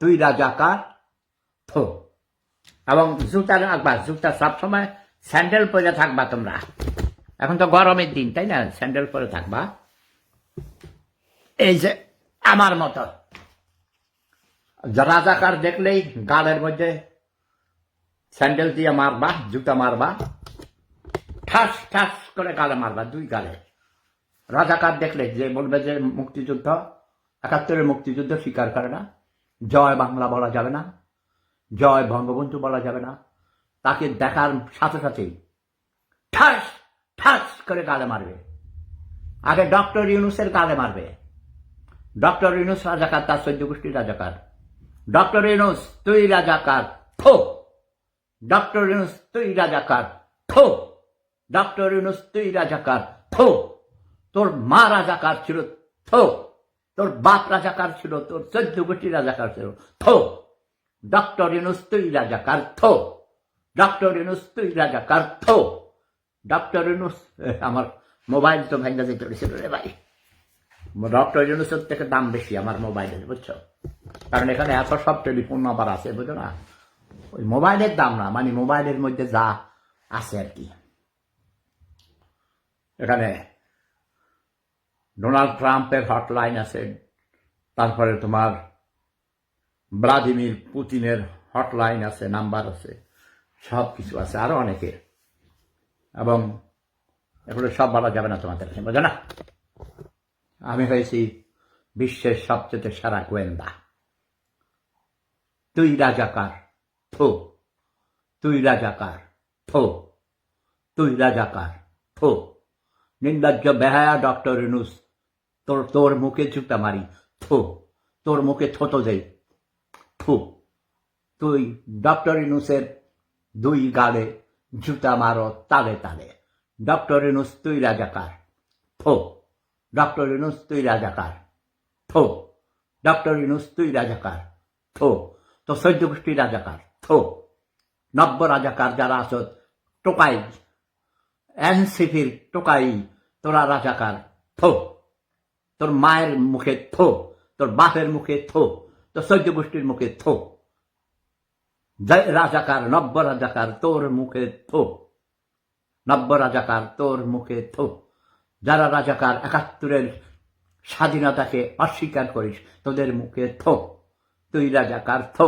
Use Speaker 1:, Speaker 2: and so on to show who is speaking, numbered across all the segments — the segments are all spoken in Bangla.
Speaker 1: তুই রাজাকার থো। এবং জুতা রাখবা, জুতা সবসময় স্যান্ডেল পরে থাকবা তোমরা। এখন তো গরমের দিন, তাই না? স্যান্ডেল পরে থাকবা। এই যে আমার মতো রাজাকার দেখলেই গালের মধ্যে স্যান্ডেল দিয়ে মারবা, জুতা মারবা, ঠাস ঠাস করে গালে মারবা, দুই গালে। রাজাকার দেখলে যে বলবে যে মুক্তিযুদ্ধ, ৭১-এর মুক্তিযুদ্ধ স্বীকার করে না, জয় বাংলা বলা যাবে না, জয় বঙ্গবন্ধু বলা যাবে না, তাকে দেখার সাথে সাথেই ঠাস ঠাস করে গালে মারবে। আগে ডক্টর ইউনূসের গালে মারবে। ডক্টর ইউনূস রাজাকার, তার ১৪ গোষ্ঠীর রাজাকার। ডক্টর ইউনূস তুই রাজাকার থো। ডক্টর ইউনূস তুই রাজাকার থো। ডক্টর ইউনূস তুই রাজাকার থো। তোর মা রাজাকার ছিল থো। তোর বাপ রাজাকার ছিল, তোর ১৪ গোষ্ঠীর রাজাকার ছিল থো। ডক্টর ইউনূস তুই রাজাকার থো। ডক্টর ইউনূস তুই রাজাকার থো। ডক্টর ইউনূস, আমার মোবাইল তো ভাঙ্গা যেতে পেরেছিল রে ভাই। ডক্টর ইউনূসের থেকে দাম বেশি আমার মোবাইলের, বুঝছো? কারণ এখানে এত সব টেলিফোন নাম্বার আছে, বুঝো না? ওই মোবাইলের দাম না, মানে মোবাইলের মধ্যে যা আছে আর কি। এখানে ডোনাল্ড ট্রাম্পের হটলাইন আছে, তারপরে তোমার ভ্লাদিমির পুতিনের হটলাইন আছে, নাম্বার আছে, সব কিছু আছে, আরো অনেকের। এবং এগুলো সব বলা যাবে না তোমাদের, বোঝো না? আমি হয়েছি বিশ্বের সবচেয়ে সেরা গোয়েন্দা। তুই রাজাকার থো। তুই রাজাকার থো। তুই রাজাকার থো। নির্লজ্জ বেহায়া ডক্টর ইউনূস, তোর মুখে জুতা মারি থো। তোর মুখে থতো দেই থু। তুই ডক্টর ইউনূসের দুই গালে জুতা মারো তালে তালে। ডক্টর ইউনূস তুই রাজাকার থো। ডক্টর ইউনূস তুই রাজাকার থো। ডক্টর ইউনূস তুই রাজাকার থো। তো ১৪ গোষ্ঠী রাজাকার থো। নব্য রাজাকার যারা আছো, টোকাই, এনসিপির টোকাই, তোরা রাজাকার থো। তোর মায়ের মুখে থো। তোর বাপের মুখে থো। তোর ১৪ গোষ্ঠীর মুখে থো। রাজাকার, নব্য রাজাকার, তোর মুখে থো। নব্য রাজাকার, তোর মুখে থো। যারা রাজাকার, ৭১-এর স্বাধীনতাকে অস্বীকার করিস, তোদের মুখে থো। তুই রাজাকার থো।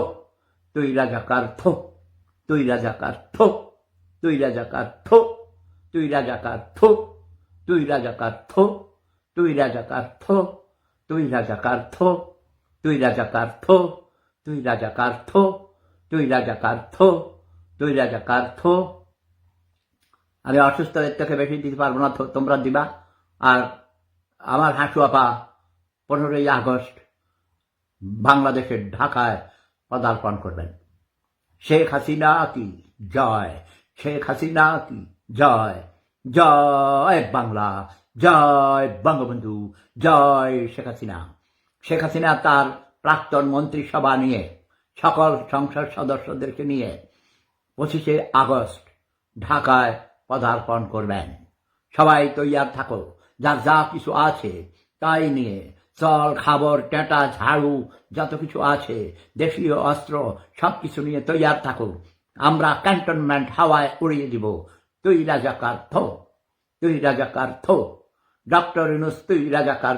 Speaker 1: তুই রাজাকার থো। তুই রাজাকার থো। তুই রাজাকার থো। তুই রাজাকার থো। তুই রাজাকার থো। তুই রাজাকার থো। তুই রাজাকার থো। তুই রাজাকার থো। তুই রাজাকার থো। তুই রাজাকার থো। তুই রাজাকার থো। আমি অসুস্থ, এর থেকে বেশি দিতে পারবো না, তোমরা দিবা। আর আমার হাসু আপা ১৫ই আগস্ট বাংলাদেশের ঢাকায় পদার্পণ করবেন। শেখ হাসিনা কি জয়। শেখ হাসিনা কি জয়। জয় বাংলা, জয় বঙ্গবন্ধু, জয় শেখ হাসিনা। শেখ হাসিনা তার প্রাক্তন মন্ত্রিসভা নিয়ে, সকল সংসদ সদস্যদেরকে নিয়ে ২৫শে আগস্ট ঢাকায় পদার্পণ করবেন। সবাই তৈয়ার থাকো, যার যা কিছু আছে তাই নিয়ে, চল, খাবার, টেটা, ঝাড়ু, যত কিছু আছে, দেশীয় অস্ত্র, সব কিছু নিয়ে তৈয়ার থাকো। আমরা ক্যান্টনমেন্ট হাওয়ায় উড়িয়ে দিব। তুই রাজাকার থো। তুই রাজাকার থো। ডক্টর ইউনূস তুই রাজাকার